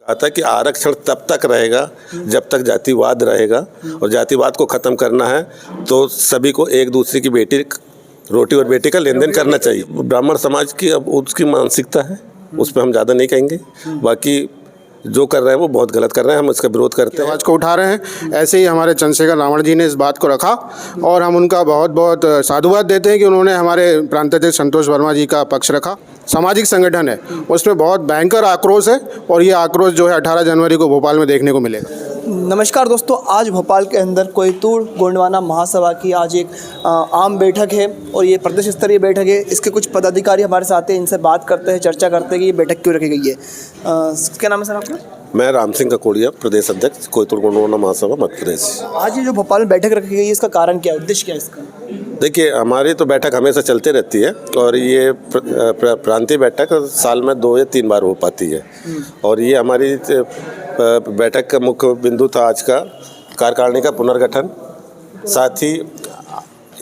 आता कि आरक्षण तब तक रहेगा जब तक जातिवाद रहेगा, और जातिवाद को ख़त्म करना है तो सभी को एक दूसरे की रोटी और बेटी का लेन देन करना चाहिए। ब्राह्मण समाज की अब उसकी मानसिकता है, उस पर हम ज़्यादा नहीं कहेंगे। बाकी जो कर रहे हैं वो बहुत गलत कर रहे हैं, हम इसका विरोध करते हैं, आवाज़ को उठा रहे हैं। ऐसे ही हमारे चंद्रशेखर रावण जी ने इस बात को रखा और हम उनका बहुत बहुत साधुवाद देते हैं कि उन्होंने हमारे प्रांताध्यक्ष संतोष वर्मा जी का पक्ष रखा। सामाजिक संगठन है, उसमें बहुत भयंकर आक्रोश है और ये आक्रोश जो है 18 जनवरी को भोपाल में देखने को मिलेगा। नमस्कार दोस्तों, आज भोपाल के अंदर कोयतूर गोंडवाना महासभा की आज एक आम बैठक है और ये प्रदेश स्तरीय बैठक है। इसके कुछ पदाधिकारी हमारे साथ हैं, इनसे बात करते हैं, चर्चा करते हैं कि ये बैठक क्यों रखी गई है। क्या नाम है सर आपका? मैं राम सिंह ककोड़िया, प्रदेश अध्यक्ष कोयतूर गोंडवाना महासभा मध्य प्रदेश। आज ये जो भोपाल में बैठक रखी गई है, इसका कारण क्या है, उद्देश्य क्या है इसका? देखिए, हमारी तो बैठक हमेशा चलती रहती है और ये प्रांतीय बैठक साल में 2 या 3 बार हो पाती है। और ये हमारी बैठक का मुख्य बिंदु था आज का कार्यकारिणी का पुनर्गठन। साथ ही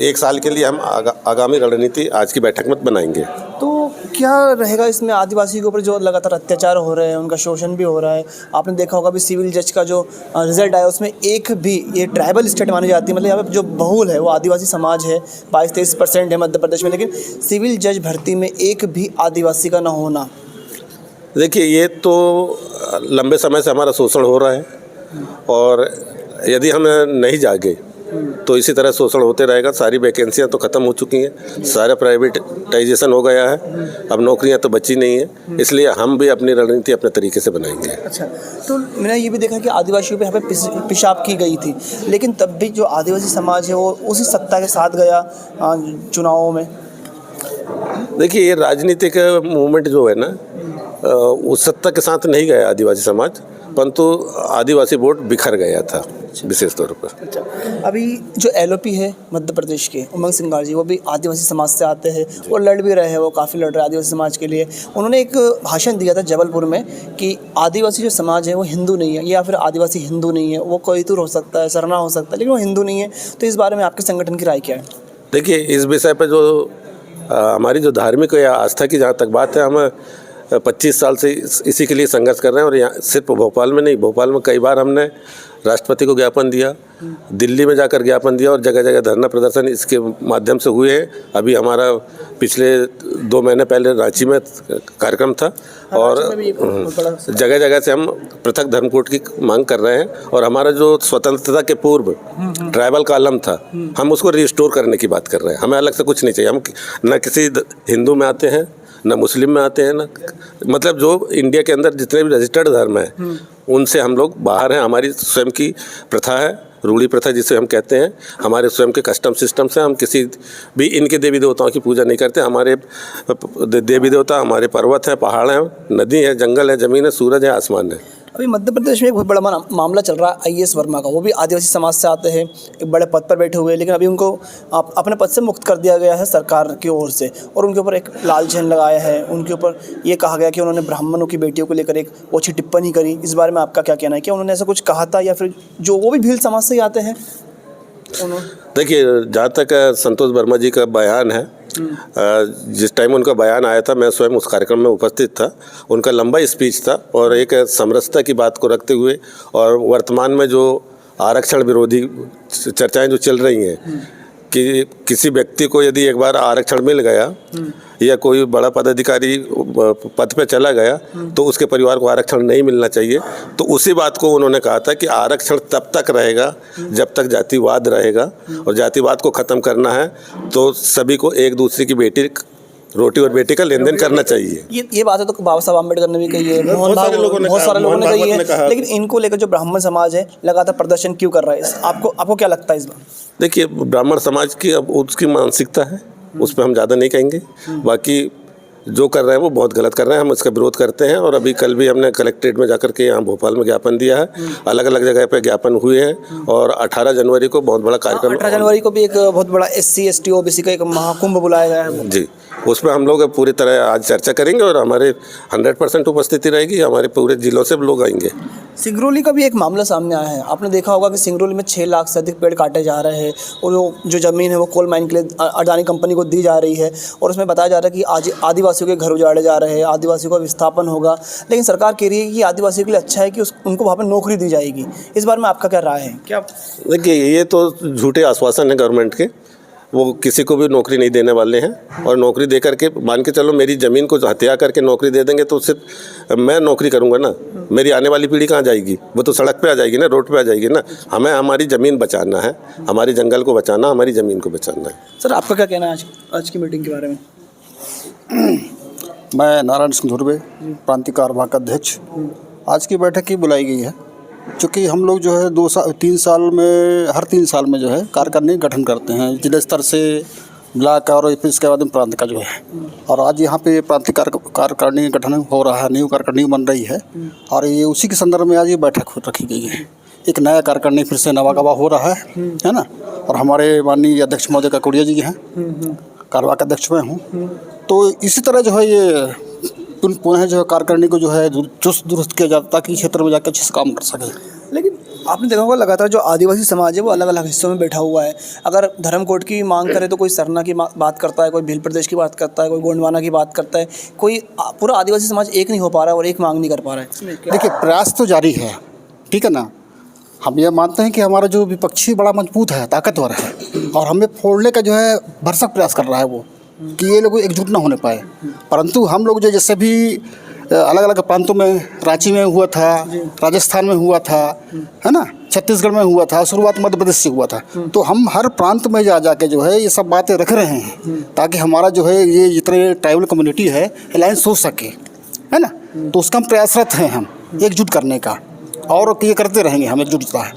1 साल के लिए हम आगामी रणनीति आज की बैठक में बनाएंगे। तो क्या रहेगा इसमें? आदिवासी के ऊपर जो लगातार अत्याचार हो रहे हैं, उनका शोषण भी हो रहा है। आपने देखा होगा भी सिविल जज का जो रिजल्ट आया उसमें एक भी, ये ट्राइबल स्टेट मानी जाती है, मतलब यहाँ पे जो बहुल है वो आदिवासी समाज है, 22-23% है मध्य प्रदेश में, लेकिन सिविल जज भर्ती में एक भी आदिवासी का न होना। देखिए, ये तो लंबे समय से हमारा शोषण हो रहा है और यदि हम नहीं जागे तो इसी तरह शोषण होते रहेगा। सारी वैकेंसियां तो ख़त्म हो चुकी हैं, सारा प्राइवेटाइजेशन हो गया है, अब नौकरियां तो बची नहीं है, इसलिए हम भी अपनी रणनीति अपने तरीके से बनाएंगे। अच्छा, तो मैंने ये भी देखा कि आदिवासियों पे यहाँ पे पेशाब की गई थी, लेकिन तब भी जो आदिवासी समाज है वो उसी सत्ता के साथ गया चुनावों में। देखिए, ये राजनीतिक मूवमेंट जो है ना, उस सत्ता के साथ नहीं गया आदिवासी समाज, परंतु आदिवासी वोट बिखर गया था विशेष तौर पर। अच्छा, अभी जो LOP है मध्य प्रदेश के, उमंग सिंघार जी, वो भी आदिवासी समाज से आते हैं और लड़ भी रहे हैं, वो काफ़ी लड़ रहे हैं आदिवासी समाज के लिए। उन्होंने एक भाषण दिया था जबलपुर में कि आदिवासी जो समाज है वो हिंदू नहीं है, या फिर आदिवासी हिंदू नहीं है, वो कोयतूर हो सकता है, सरना हो सकता है, लेकिन वो हिंदू नहीं है। तो इस बारे में आपके संगठन की राय क्या है? देखिए, इस विषय पर जो हमारी जो धार्मिक या आस्था की जहाँ तक बात है, हम 25 साल से इसी के लिए संघर्ष कर रहे हैं। और यहाँ सिर्फ भोपाल में नहीं, भोपाल में कई बार हमने राष्ट्रपति को ज्ञापन दिया, दिल्ली में जाकर ज्ञापन दिया और जगह जगह धरना प्रदर्शन इसके माध्यम से हुए हैं। अभी हमारा पिछले 2 महीने पहले रांची में कार्यक्रम था और जगह जगह से हम पृथक धर्म कोड की मांग कर रहे हैं। और हमारा जो स्वतंत्रता के पूर्व ट्राइबल कॉलम था, हम उसको रिस्टोर करने की बात कर रहे हैं। हमें अलग से कुछ नहीं चाहिए। हम न किसी हिंदू में आते हैं, न मुस्लिम में आते हैं, न मतलब जो इंडिया के अंदर जितने भी रजिस्टर्ड धर्म हैं उनसे हम लोग बाहर हैं। हमारी स्वयं की प्रथा है, रूढ़ी प्रथा जिसे हम कहते हैं, हमारे स्वयं के कस्टम सिस्टम से हम किसी भी इनके देवी देवताओं की पूजा नहीं करते। हमारे देवी देवता हमारे पर्वत हैं, पहाड़ हैं, नदी है, जंगल है, ज़मीन है, सूरज है, आसमान है। अभी मध्य प्रदेश में एक बहुत बड़ा मामला चल रहा है IAS वर्मा का। वो भी आदिवासी समाज से आते हैं, एक बड़े पद पर बैठे हुए हैं, लेकिन अभी उनको अपने पद से मुक्त कर दिया गया है सरकार की ओर से, और उनके ऊपर एक लाल चिन्ह लगाया है। उनके ऊपर ये कहा गया कि उन्होंने ब्राह्मणों की बेटियों को लेकर एक ओछी टिप्पणी करी। इस बारे में आपका क्या कहना है? क्या उन्होंने ऐसा कुछ कहा था, या फिर जो वो भी भील समाज से ही आते हैं? देखिए, जहाँ तक संतोष वर्मा जी का बयान है, जिस टाइम उनका बयान आया था मैं स्वयं उस कार्यक्रम में उपस्थित था। उनका लंबा स्पीच था और एक समरसता की बात को रखते हुए, और वर्तमान में जो आरक्षण विरोधी चर्चाएं जो चल रही हैं कि किसी व्यक्ति को यदि एक बार आरक्षण मिल गया या कोई बड़ा पदाधिकारी पद पे चला गया तो उसके परिवार को आरक्षण नहीं मिलना चाहिए। तो उसी बात को उन्होंने कहा था कि आरक्षण तब तक रहेगा जब तक जातिवाद रहेगा, और जातिवाद को ख़त्म करना है तो सभी को एक दूसरे की रोटी और बेटी का लेन देन करना चाहिए। ये बात है तो बाबा साहब अम्बेडकर ने भी कही है, बहुत सारे लोगों ने कही है, लेकिन इनको लेकर जो ब्राह्मण समाज है लगातार प्रदर्शन क्यों कर रहा है? आपको क्या लगता है इस बार? देखिए, ब्राह्मण समाज की अब उसकी मानसिकता है, उस पर हम ज़्यादा नहीं कहेंगे। बाकी जो कर रहे हैं वो बहुत गलत कर रहे हैं, हम इसका विरोध करते हैं। और अभी कल भी हमने कलेक्ट्रेट में जाकर के यहाँ भोपाल में ज्ञापन दिया है, अलग अलग जगह पे ज्ञापन हुए हैं। और 18 जनवरी को बहुत बड़ा कार्यक्रम, 18 जनवरी को भी एक बहुत बड़ा SC ST OBC का एक महाकुंभ बुलाया गया है जी, उसमें हम लोग पूरी तरह आज चर्चा करेंगे और हमारे 100% उपस्थिति रहेगी, हमारे पूरे जिलों से लोग आएंगे। सिंगरौली का भी एक मामला सामने आया है। आपने देखा होगा कि सिंगरौली में 6 लाख से अधिक पेड़ काटे जा रहे हैं और जो ज़मीन है वो कोल माइन के लिए अडानी कंपनी को दी जा रही है और उसमें बताया जा रहा है कि आज आदिवासियों के घर उजाड़े जा रहे हैं, आदिवासियों का विस्थापन होगा। लेकिन सरकार कह रही है कि आदिवासियों के लिए अच्छा है कि उनको वहाँ पर नौकरी दी जाएगी। इस बारे में आपका क्या राय है? क्या देखिए, ये तो झूठे आश्वासन है गवर्नमेंट के। वो किसी को भी नौकरी नहीं देने वाले हैं और नौकरी दे करके मान के चलो मेरी ज़मीन को हत्या करके नौकरी दे देंगे तो सिर्फ मैं नौकरी करूँगा ना, मेरी आने वाली पीढ़ी कहाँ जाएगी? वो तो सड़क पे आ जाएगी ना, रोड पे आ जाएगी ना। हमें हमारी ज़मीन बचाना है, हमारी जंगल को बचाना, हमारी ज़मीन को बचाना है। सर, आपका क्या कहना है आज की मीटिंग के बारे में? मैं नारायण सिंह धुर्वे, प्रांतीय कार्यवाहक का अध्यक्ष। आज की बैठक की बुलाई गई है क्योंकि हम लोग जो है 3 साल में, हर 3 साल में जो है कार्यकारिणी गठन करते हैं जिला स्तर से, ब्लॉक और फिर इसके बाद में प्रांत का जो है। और आज यहाँ पे प्रांतीय कार्यकारिणी गठन हो रहा है, न्यू कार्यकारिणी बन रही है और ये उसी के संदर्भ में आज ये बैठक रखी गई है। एक नया कार्यकारिणी फिर से नवागवा हो रहा है ना। और हमारे माननीय अध्यक्ष महोदय काकुड़िया जी हैं, कार्यवाहक अध्यक्ष मैं हूँ। तो इसी तरह जो है ये पुनः जो है कार्यकारिणी को जो है चुस्त दुरुस्त किया जाता ताकि क्षेत्र में जाकर अच्छे से काम कर सके। लेकिन आपने देखा होगा लगातार जो आदिवासी समाज है वो अलग अलग हिस्सों में बैठा हुआ है। अगर धर्मकोट की मांग करे तो कोई सरना की बात करता है, कोई भील प्रदेश की बात करता है, कोई गोंडवाना की बात करता है। कोई पूरा आदिवासी समाज एक नहीं हो पा रहा है और एक मांग नहीं कर पा रहा है। देखिए, प्रयास तो जारी है, ठीक है ना। हम ये मानते हैं कि हमारा जो विपक्षी बड़ा मजबूत है, ताकतवर है और हमें फोड़ने का जो है भरसक प्रयास कर रहा है वो, कि ये लोग एकजुट ना होने पाए। परंतु हम लोग जो जैसे भी अलग अलग प्रांतों में, रांची में हुआ था, राजस्थान में हुआ था, है ना, छत्तीसगढ़ में हुआ था, शुरुआत मध्य प्रदेश से हुआ था। तो हम हर प्रांत में जा के जो है ये सब बातें रख रहे हैं ताकि हमारा जो है ये जितने ट्राइबल कम्युनिटी है अलायंस हो सके, है ना। तो उसका हम प्रयासरत हैं, हम एकजुट करने का, और ये करते रहेंगे, हम एकजुटता है।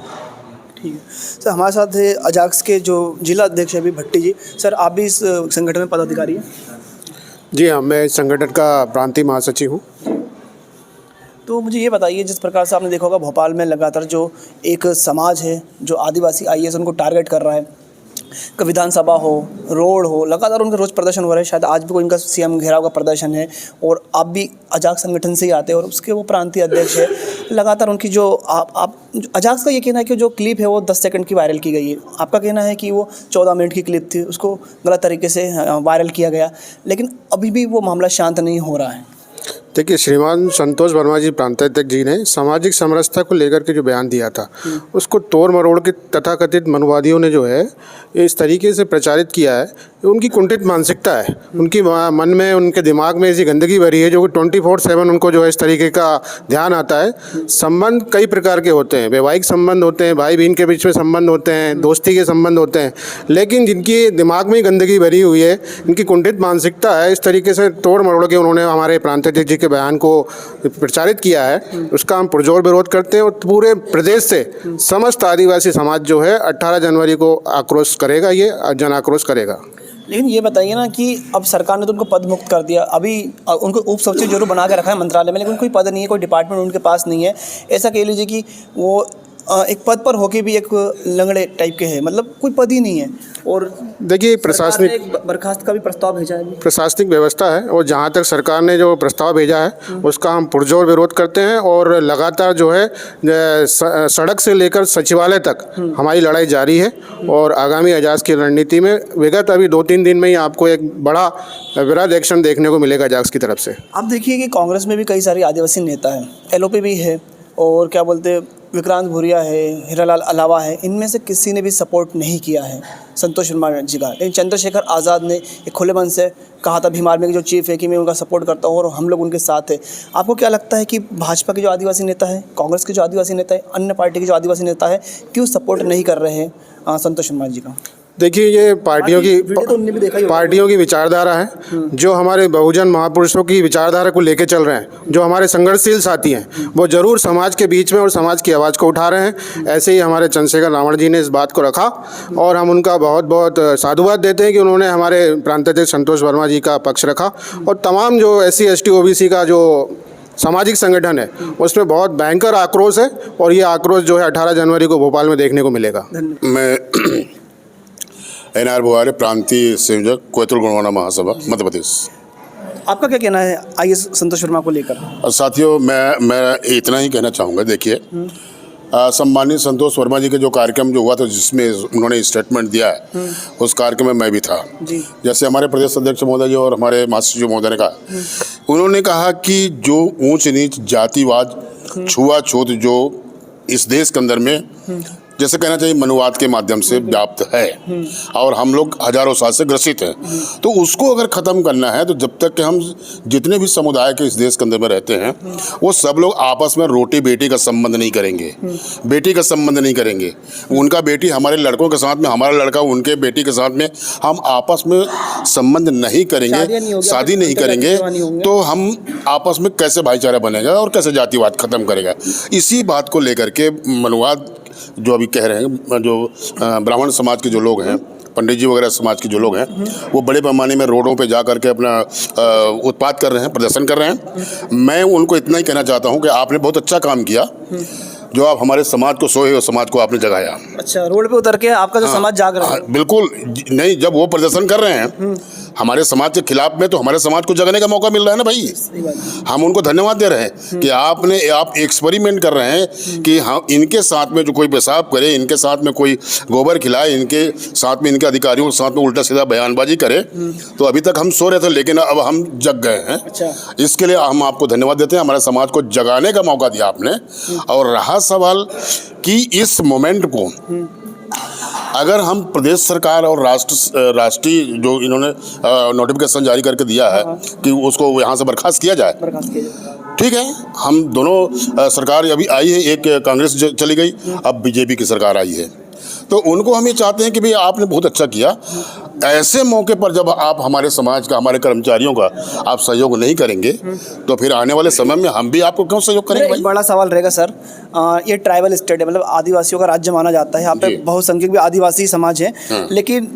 ठीक है सर, हमारे साथ है अजाक्स के जो जिला अध्यक्ष है अभी भट्टी जी। सर, आप भी इस संगठन में पदाधिकारी हैं? जी हाँ, मैं इस संगठन का प्रांतीय महासचिव हूँ। तो मुझे ये बताइए, जिस प्रकार से आपने देखा होगा भोपाल में लगातार जो एक समाज है जो आदिवासी आईएएस उनको टारगेट कर रहा है, विधानसभा हो, रोड हो, लगातार उनके रोज़ प्रदर्शन हो रहे हैं। शायद आज भी कोई इनका सीएम घेराव का प्रदर्शन है और आप भी अजाक्स संगठन से ही आते हैं और उसके वो प्रांतीय अध्यक्ष है। लगातार उनकी जो अजाक्स का ये कहना है कि जो क्लिप है वो 10 सेकंड की वायरल की गई है। आपका कहना है कि वो 14 मिनट की क्लिप थी, उसको गलत तरीके से वायरल किया गया, लेकिन अभी भी वो मामला शांत नहीं हो रहा है। देखिए, श्रीमान संतोष वर्मा जी प्रांताध्यक्ष जी ने सामाजिक समरसता को लेकर के जो बयान दिया था उसको तोड़ मरोड़ के तथाकथित मनुवादियों ने जो है इस तरीके से प्रचारित किया है। उनकी कुंठित मानसिकता है, उनकी मन में, उनके दिमाग में ऐसी गंदगी भरी है जो 24/7 उनको जो है इस तरीके का ध्यान आता है। संबंध कई प्रकार के होते हैं, वैवाहिक संबंध होते हैं, भाई बहन के बीच में संबंध होते हैं, दोस्ती के संबंध होते हैं, लेकिन जिनकी दिमाग में गंदगी भरी हुई है, इनकी कुंठित मानसिकता है, इस तरीके से तोड़ मरोड़ के उन्होंने हमारे प्रांताध्यक्ष जी के बयान को प्रचारित किया है। उसका हम पुरजोर विरोध करते हैं और पूरे प्रदेश से समस्त आदिवासी समाज जो है 18 जनवरी को आक्रोश करेगा, ये जन आक्रोश करेगा। लेकिन ये बताइए ना कि अब सरकार ने तो उनको पद मुक्त कर दिया, अभी उनको उप सचिव जरूर बना के रखा है मंत्रालय में, लेकिन कोई पद नहीं है, कोई डिपार्टमेंट उनके पास नहीं है। ऐसा कह लीजिए कि वो एक पद पर होके भी एक लंगड़े टाइप के हैं, मतलब कोई पद ही नहीं है। और देखिए, प्रशासनिक बर्खास्त का भी प्रस्ताव भेजा है, प्रशासनिक व्यवस्था है और जहाँ तक सरकार ने जो प्रस्ताव भेजा है उसका हम पुरजोर विरोध करते हैं और लगातार जो है सड़क से लेकर सचिवालय तक हमारी लड़ाई जारी है। और आगामी अजाक्स की रणनीति में विगत अभी 2-3 दिन में ही आपको एक बड़ा विराट एक्शन देखने को मिलेगा अजाक्स की तरफ से। आप देखिए कि कांग्रेस में भी कई सारे आदिवासी नेता हैं, एलओपी भी है और क्या बोलते हैं विक्रांत भूरिया है, हीरालाल अलावा है, इनमें से किसी ने भी सपोर्ट नहीं किया है संतोष वर्मा जी का। लेकिन चंद्रशेखर आज़ाद ने एक खुले मन से कहा था भीम आर्मी के जो चीफ है कि मैं उनका सपोर्ट करता हूँ और हम लोग उनके साथ हैं। आपको क्या लगता है कि भाजपा के जो आदिवासी नेता है, कांग्रेस के जो आदिवासी नेता है, अन्य पार्टी के जो आदिवासी नेता है, क्यों सपोर्ट नहीं कर रहे हैं संतोष वर्मा जी का? देखिए, ये पार्टियों की विचारधारा है जो हमारे बहुजन महापुरुषों की विचारधारा को लेके चल रहे हैं, जो हमारे संघर्षशील साथी हैं, वो जरूर समाज के बीच में और समाज की आवाज़ को उठा रहे हैं। ऐसे ही हमारे चंद्रशेखर रावण जी ने इस बात को रखा और हम उनका बहुत बहुत साधुवाद देते हैं कि उन्होंने हमारे प्रांताध्यक्ष संतोष वर्मा जी का पक्ष रखा। और तमाम जो SC ST OBC का जो सामाजिक संगठन है उसमें बहुत भयंकर आक्रोश है और ये आक्रोश जो है 18 जनवरी को भोपाल में देखने को मिलेगा। मैं NR बुआरे, प्रांतीय संयोजक, कोयतुल गोंडवाना महासभा, मध्य प्रदेश। आपका क्या कहना है आईएएस संतोष वर्मा को लेकर? साथियों, मैं इतना ही कहना चाहूँगा। देखिए, सम्मानित संतोष वर्मा जी के जो कार्यक्रम जो हुआ था, जिसमें उन्होंने स्टेटमेंट दिया है, उस कार्यक्रम में मैं भी था। जैसे हमारे प्रदेश अध्यक्ष महोदय जी और हमारे महासचिव महोदय ने कहा, उन्होंने कहा कि जो ऊंच नीच, जातिवाद, छुआछूत जो इस देश के अंदर में जैसे कहना चाहिए मनुवाद के माध्यम से व्याप्त है और हम लोग हजारों साल से ग्रसित हैं, तो उसको अगर ख़त्म करना है तो जब तक कि हम जितने भी समुदाय के इस देश के अंदर में रहते हैं वो सब लोग आपस में रोटी बेटी का संबंध नहीं करेंगे, बेटी का संबंध नहीं करेंगे। उनका बेटी हमारे लड़कों के साथ में, हमारा लड़का उनके बेटी के साथ में, हम आपस में संबंध नहीं करेंगे, शादी नहीं करेंगे, तो हम आपस में कैसे भाईचारा बनेगा और कैसे जातिवाद खत्म करेगा। इसी बात को लेकर के मनुवाद जो अभी कह रहे हैं, जो ब्राह्मण समाज के जो लोग हैं, पंडित जी वगैरह समाज के जो लोग हैं, वो बड़े पैमाने में रोडों पे जा करके अपना उत्पात कर रहे हैं, प्रदर्शन कर रहे हैं। मैं उनको इतना ही कहना चाहता हूं कि आपने बहुत अच्छा काम किया जो आप हमारे समाज को सोए और समाज को आपने जगाया। अच्छा, रोड पे उतर के आपका जो समाज जाग रहा है। बिल्कुल नहीं, जब वो प्रदर्शन कर रहे हैं हमारे समाज के खिलाफ में, तो हमारे समाज को जगने का मौका मिल रहा है ना भाई। हम उनको धन्यवाद दे रहे हैं कि आप एक्सपेरिमेंट कर रहे हैं कि हाँ, इनके साथ में जो कोई पेशाब करे, इनके साथ में कोई गोबर खिलाए, इनके साथ में, इनके अधिकारियों के साथ में उल्टा सीधा बयानबाजी करे। तो अभी तक हम सो रहे थे, लेकिन अब हम जग गए हैं। अच्छा। इसके लिए हम आपको धन्यवाद देते हैं, हमारे समाज को जगाने का मौका दिया आपने। और रहा सवाल कि इस मोमेंट को अगर हम प्रदेश सरकार और राष्ट्रीय जो इन्होंने नोटिफिकेशन जारी करके दिया है कि उसको यहाँ से बर्खास्त किया जाए, ठीक है। हम दोनों सरकार अभी आई है, एक कांग्रेस चली गई, अब बीजेपी की सरकार आई है, तो उनको हम ये चाहते हैं कि भाई आपने बहुत अच्छा किया। ऐसे मौके पर जब आप हमारे समाज का, हमारे कर्मचारियों का आप सहयोग नहीं करेंगे तो फिर आने वाले समय में हम भी आपको क्यों सहयोग करेंगे भाई? एक बड़ा सवाल रहेगा सर, ये ट्राइबल स्टेट है, मतलब आदिवासियों का राज्य माना जाता है, यहाँ पे बहुसंख्यक भी आदिवासी समाज है, लेकिन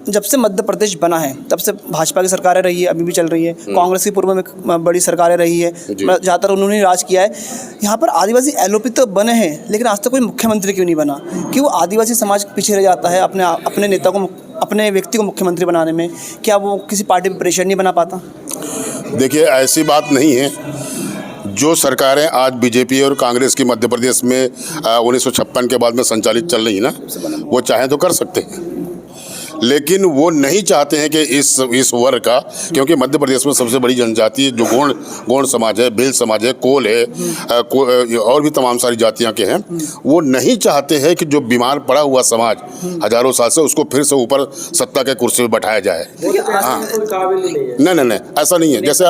जब से मध्य प्रदेश बना है तब से भाजपा की सरकारें रही है, अभी भी चल रही है, कांग्रेस की पूर्व में बड़ी सरकारें रही है, ज़्यादातर उन्होंने राज किया है। यहाँ पर आदिवासी एलओपी तो बने हैं, लेकिन आज तक कोई मुख्यमंत्री क्यों नहीं बना? कि वो आदिवासी समाज पीछे रह जाता है अपने नेता को, अपने व्यक्ति को मुख्यमंत्री बनाने में। क्या वो किसी पार्टी पर प्रेशर नहीं बना पाता? देखिए, ऐसी बात नहीं है। जो सरकारें आज बीजेपी और कांग्रेस की मध्य प्रदेश में 1956 के बाद में संचालित चल रही है ना, वो चाहें तो कर सकते हैं, लेकिन वो नहीं चाहते हैं कि इस वर्ग का, क्योंकि मध्य प्रदेश में सबसे बड़ी जनजाति जो गौड़ समाज है, भील समाज है, कोल है, और भी तमाम सारी जातियां के हैं, वो नहीं चाहते हैं कि जो बीमार पड़ा हुआ समाज हजारों साल से, उसको फिर से ऊपर सत्ता के कुर्सी पर बैठाया जाए। हाँ, नहीं, ऐसा नहीं है। जैसे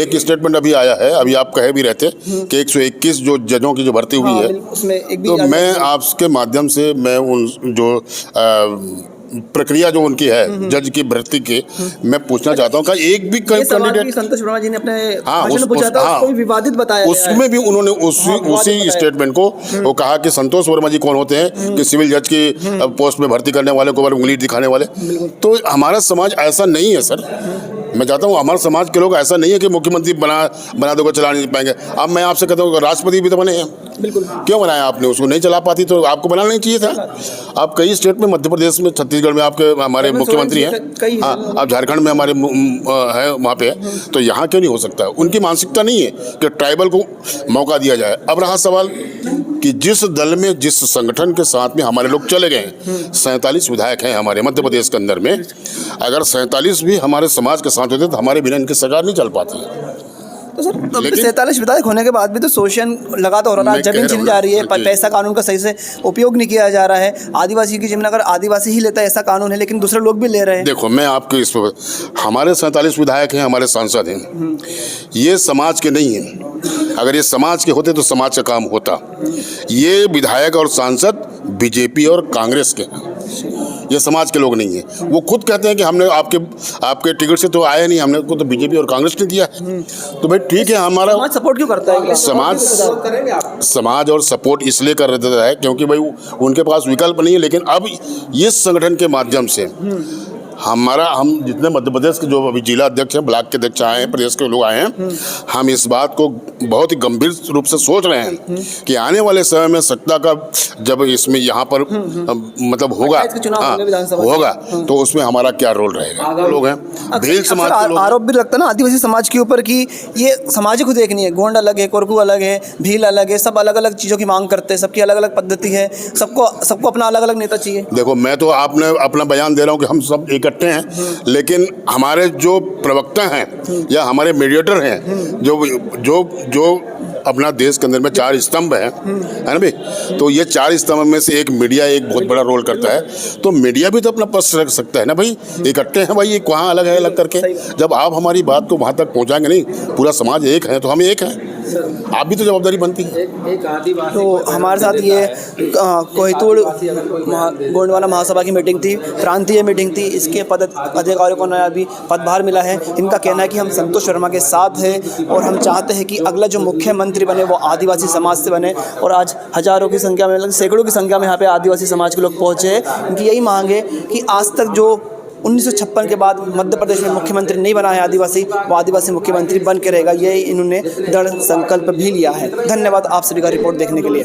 एक स्टेटमेंट अभी आया है, अभी आप कहे भी रहते कि 121 जो जजों की जो भर्ती हुई है, तो मैं आपके माध्यम से मैं उन जो प्रक्रिया जो उनकी है जज की भर्ती की, मैं पूछना चाहता हूँ कि एक भी कैंडिडेट, संतोष वर्मा जी ने अपने भाषण में पूछा था, उसको भी विवादित बताया, उसमें भी उन्होंने उसी स्टेटमेंट को वो कहा कि संतोष वर्मा जी कौन होते हैं कि सिविल जज की पोस्ट में भर्ती करने वाले को उंगली दिखाने वाले। तो हमारा समाज ऐसा नहीं है सर। मैं चाहता हूँ हमारे समाज के लोग ऐसा नहीं है कि मुख्यमंत्री बना दोगे, चला नहीं पाएंगे। अब मैं आपसे कहता हूँ राष्ट्रपति भी तो बने हैं, बिल्कुल, क्यों बनाया आपने? उसको नहीं चला पाती तो आपको बनाना नहीं चाहिए था। आप कई स्टेट में, मध्य प्रदेश में, छत्तीसगढ़ में आपके हमारे मुख्यमंत्री हैं, हाँ, आप झारखंड में हमारे है वहाँ पे, तो यहाँ क्यों नहीं हो सकता? उनकी मानसिकता नहीं है कि ट्राइबल को मौका दिया जाए। अब रहा सवाल कि जिस दल में, जिस संगठन के साथ में हमारे लोग चले गए हैं, 47 विधायक हैं हमारे मध्य प्रदेश के अंदर में, अगर 47 भी हमारे समाज के साथ होते तो हमारे बिना इनकी सरकार नहीं चल पाती है। तो सर, 47 विधायक होने के बाद भी तो शोषण लगातार हो रहा है, जमीन छीनी जा रही है, पैसा कानून का सही से उपयोग नहीं किया जा रहा है। आदिवासी की जमीन अगर आदिवासी ही लेता है, ऐसा कानून है, लेकिन दूसरे लोग भी ले रहे हैं। देखो, मैं आपको इस पर, हमारे 47 विधायक हैं, हमारे सांसद हैं, ये समाज के नहीं हैं। अगर ये समाज के होते तो समाज का काम होता। ये विधायक और सांसद बीजेपी और कांग्रेस के हैं, ये समाज के लोग नहीं हैं। वो खुद कहते हैं कि हमने आपके टिकट से तो आया नहीं, हमने को तो बीजेपी और कांग्रेस ने दिया। तो भाई ठीक है, हमारा समाज सपोर्ट क्यों करता है? समाज और सपोर्ट इसलिए कर रहा है क्योंकि भाई उनके पास विकल्प नहीं है। लेकिन अब इस संगठन के माध्यम से हम जितने मध्य प्रदेश के जो अभी जिला अध्यक्ष हैं, ब्लॉक के अध्यक्ष आए हैं, प्रदेश के लोग आए हैं, हम इस बात को बहुत ही गंभीर रूप से सोच रहे हैं कि आने वाले समय में सत्ता का जब इसमें यहाँ पर मतलब होगा, होगा तो उसमें हमारा क्या रोल रहेगा। लोग हैं भील समाज के लोग। आरोप भी लगता है ना आदिवासी समाज के ऊपर कि ये सामाजिक खुद एक नहीं है, गोंड अलग है, कोरकू अलग है, भील अलग है, सब अलग अलग चीज़ों की मांग करते हैं, सबकी अलग अलग पद्धति है, सबको अपना अलग अलग नेता चाहिए। देखो, मैं तो आपने अपना बयान दे रहा हूँ कि हम सब इकट्ठे हैं, लेकिन हमारे जो प्रवक्ता हैं या हमारे मीडिएटर हैं, जो अपना देश के अंदर में 4 स्तंभ है ना भाई, तो ये 4 स्तंभ में से एक मीडिया एक बहुत बड़ा रोल करता है। तो मीडिया भी तो अपना पक्ष रख सकता है ना भाई, इकट्ठे हैं भाई, ये कहाँ अलग है अलग करके। जब आप हमारी बात को वहाँ तक पहुँचाएंगे नहीं, पूरा समाज एक है तो हम एक हैं, आप भी तो जवाबदारी बनती है। तो हमारे साथ ये कोहितूर गोंडवाना महासभा की मीटिंग थी, प्रांतीय मीटिंग थी, इसके अधिकारियों को नया अभी पदभार मिला है। इनका कहना है कि हम संतोष वर्मा के साथ हैं और हम चाहते हैं कि अगला जो मुख्यमंत्री बने वो आदिवासी समाज से बने। और आज हजारों की संख्या में, सैकड़ों की संख्या में यहाँ पे आदिवासी समाज के लोग पहुँचे हैं। इनकी यही मांग है कि आज तक जो 1956 के बाद मध्य प्रदेश में मुख्यमंत्री नहीं बना है आदिवासी, वो आदिवासी मुख्यमंत्री बन के रहेगा। ये इन्होंने दृढ़ संकल्प भी लिया है। धन्यवाद आप सभी का रिपोर्ट देखने के लिए।